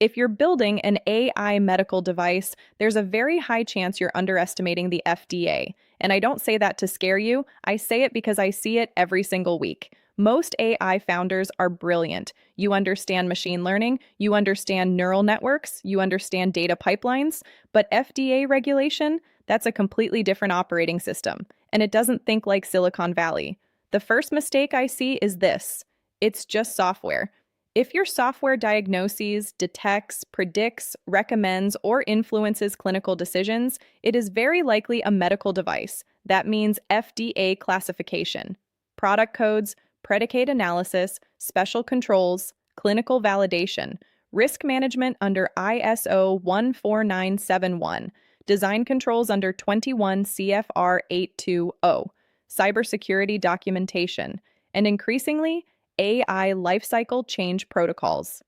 If you're building an AI medical device, there's a very high chance you're underestimating the FDA. And I don't say that to scare you, I say it because I see it every single week. Most AI founders are brilliant. You understand machine learning, you understand neural networks, you understand data pipelines, but FDA regulation, that's a completely different operating system, and it doesn't think like Silicon Valley. The first mistake I see is this: it's just software. If your software diagnoses, detects, predicts, recommends, or influences clinical decisions, it is very likely a medical device. That means FDA classification, product codes, predicate analysis, special controls, clinical validation, risk management under ISO 14971, design controls under 21 CFR 820, cybersecurity documentation, and increasingly, AI lifecycle change protocols.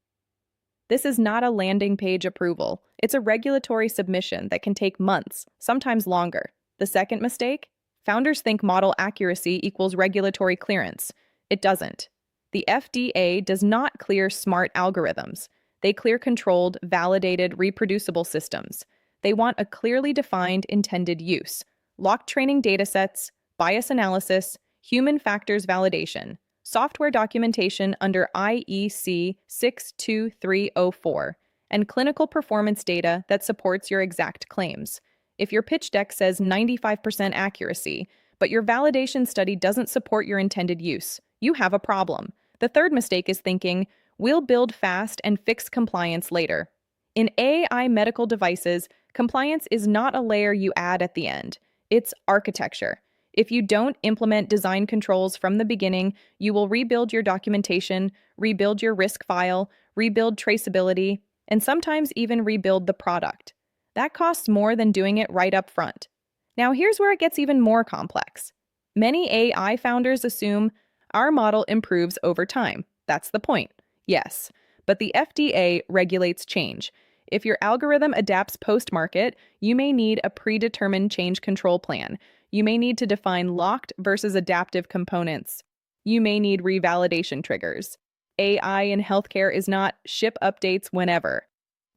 This is not a landing page approval. It's a regulatory submission that can take months, sometimes longer. The second mistake? Founders think model accuracy equals regulatory clearance. It doesn't. The FDA does not clear smart algorithms. They clear controlled, validated, reproducible systems. They want a clearly defined intended use, locked training datasets, bias analysis, human factors validation, software documentation under IEC 62304, and clinical performance data that supports your exact claims. If your pitch deck says 95% accuracy, but your validation study doesn't support your intended use, you have a problem. The third mistake is thinking, we'll build fast and fix compliance later. In AI medical devices, compliance is not a layer you add at the end. It's architecture. If you don't implement design controls from the beginning, you will rebuild your documentation, rebuild your risk file, rebuild traceability, and sometimes even rebuild the product. That costs more than doing it right up front. Now, here's where it gets even more complex. Many AI founders assume our model improves over time. That's the point. Yes, but the FDA regulates change. If your algorithm adapts post-market, you may need a predetermined change control plan. You may need to define locked versus adaptive components. You may need revalidation triggers. AI in healthcare is not ship updates whenever.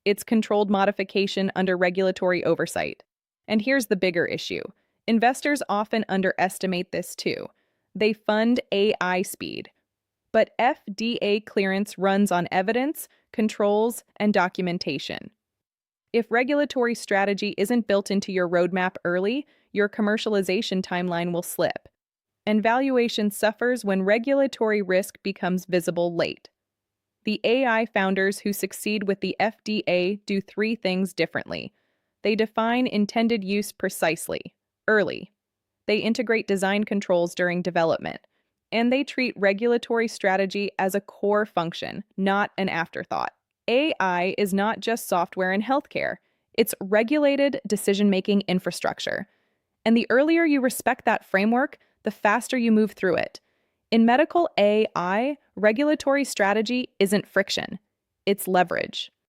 It's controlled modification under regulatory oversight. And here's the bigger issue. Investors often underestimate this too. They fund AI speed. But FDA clearance runs on evidence, controls, and documentation. If regulatory strategy isn't built into your roadmap early, your commercialization timeline will slip. And valuation suffers when regulatory risk becomes visible late. The AI founders who succeed with the FDA do three things differently. They define intended use precisely, early. They integrate design controls during development. And they treat regulatory strategy as a core function, not an afterthought. AI is not just software in healthcare. It's regulated decision-making infrastructure. And the earlier you respect that framework, the faster you move through it. In medical AI, regulatory strategy isn't friction, it's leverage.